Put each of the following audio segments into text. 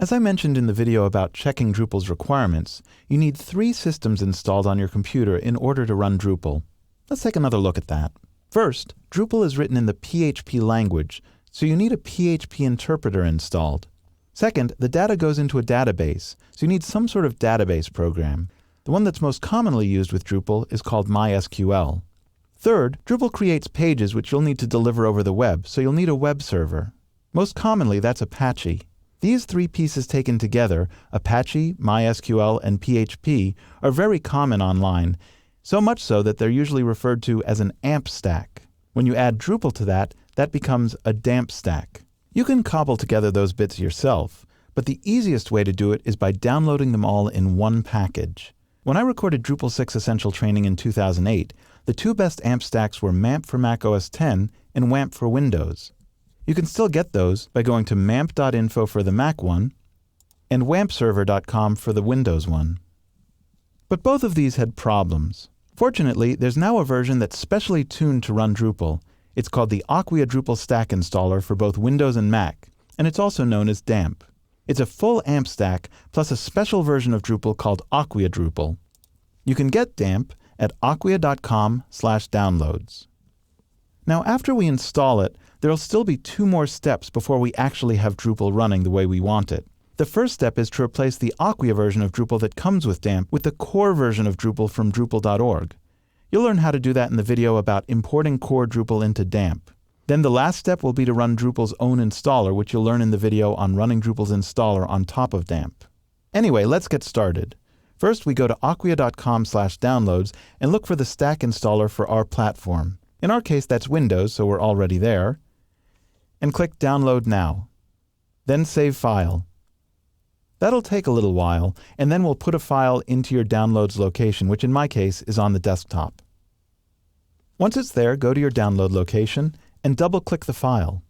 As I mentioned in the video about checking Drupal's requirements, you need 3 systems installed on your computer in order to run Drupal. Let's take another look at that. First, Drupal is written in the PHP language, so you need a PHP interpreter installed. Second, the data goes into a database, so you need some sort of database program. The one that's most commonly used with Drupal is called MySQL. Third, Drupal creates pages which you'll need to deliver over the web, so you'll need a web server. Most commonly, that's Apache. These 3 pieces taken together, Apache, MySQL, and PHP, are very common online, so much so that they're usually referred to as an AMP stack. When you add Drupal to that, that becomes a DAMP stack. You can cobble together those bits yourself, but the easiest way to do it is by downloading them all in one package. When I recorded Drupal 6 Essential Training in 2008, the 2 best AMP stacks were MAMP for Mac OS X and WAMP for Windows. You can still get those by going to mamp.info for the Mac one and wampserver.com for the Windows one. But both of these had problems. Fortunately, there's now a version that's specially tuned to run Drupal. It's called the Acquia Drupal Stack Installer for both Windows and Mac, and it's also known as DAMP. It's a full AMP stack plus a special version of Drupal called Acquia Drupal. You can get DAMP at acquia.com/downloads. Now, after we install it, there'll still be 2 more steps before we actually have Drupal running the way we want it. The first step is to replace the Acquia version of Drupal that comes with DAMP with the core version of Drupal from Drupal.org. You'll learn how to do that in the video about importing core Drupal into DAMP. Then the last step will be to run Drupal's own installer, which you'll learn in the video on running Drupal's installer on top of DAMP. Anyway, let's get started. First, we go to acquia.com/downloads and look for the stack installer for our platform. In our case, that's Windows, so we're already there. And click Download Now. Then Save File. That'll take a little while, and then we'll put a file into your downloads location, which in my case is on the desktop. Once it's there, go to your download location and double-click the file.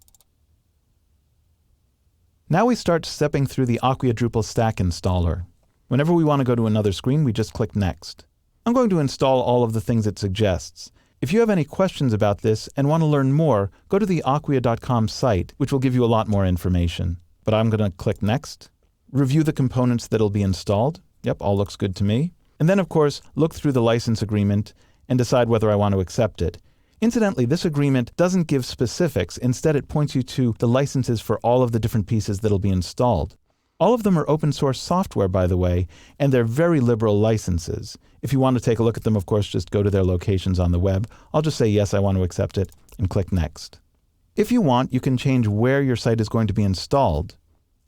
Now we start stepping through the Acquia Drupal Stack installer. Whenever we want to go to another screen, we just click Next. I'm going to install all of the things it suggests. If you have any questions about this and want to learn more, go to the acquia.com site, which will give you a lot more information. But I'm going to click Next. Review the components that'll be installed. Yep, all looks good to me. And then, of course, look through the license agreement and decide whether I want to accept it. Incidentally, this agreement doesn't give specifics. Instead, it points you to the licenses for all of the different pieces that'll be installed. All of them are open source software, by the way, and they're very liberal licenses. If you want to take a look at them, of course, just go to their locations on the web. I'll just say, yes, I want to accept it, and click Next. If you want, you can change where your site is going to be installed.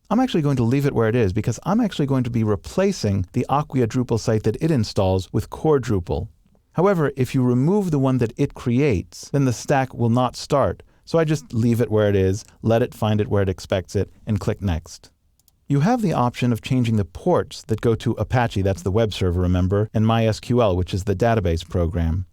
I'm actually going to leave it where it is because I'm actually going to be replacing the Acquia Drupal site that it installs with core Drupal. However, if you remove the one that it creates, then the stack will not start. So I just leave it where it is, let it find it where it expects it, and click Next. You have the option of changing the ports that go to Apache, that's the web server, remember, and MySQL, which is the database program.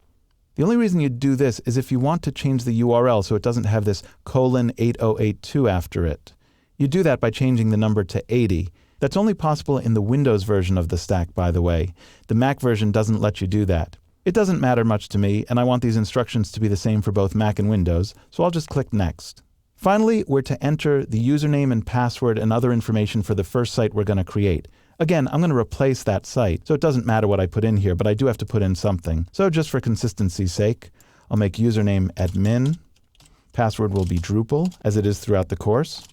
The only reason you do this is if you want to change the URL so it doesn't have this :8082 after it. You do that by changing the number to 80. That's only possible in the Windows version of the stack, by the way. The Mac version doesn't let you do that. It doesn't matter much to me, and I want these instructions to be the same for both Mac and Windows, so I'll just click Next. Finally, we're to enter the username and password and other information for the first site we're going to create. Again, I'm going to replace that site, so it doesn't matter what I put in here, but I do have to put in something. So just for consistency's sake, I'll make username admin, password will be Drupal, as it is throughout the course,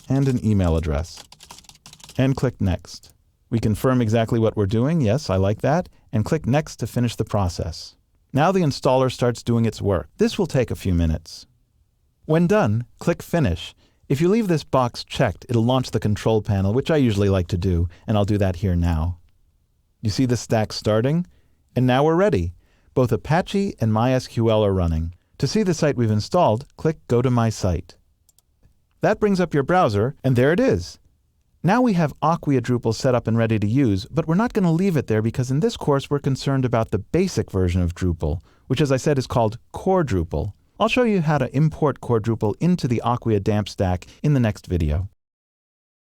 and an email address. And click Next. We confirm exactly what we're doing, yes, I like that, and click Next to finish the process. Now the installer starts doing its work. This will take a few minutes. When done, click Finish. If you leave this box checked, it'll launch the control panel, which I usually like to do, and I'll do that here now. You see the stack starting? And now we're ready. Both Apache and MySQL are running. To see the site we've installed, click Go to My Site. That brings up your browser, and there it is. Now we have Acquia Drupal set up and ready to use, but we're not going to leave it there because in this course we're concerned about the basic version of Drupal, which as I said is called core Drupal. I'll show you how to import core Drupal into the Acquia DAMP stack in the next video.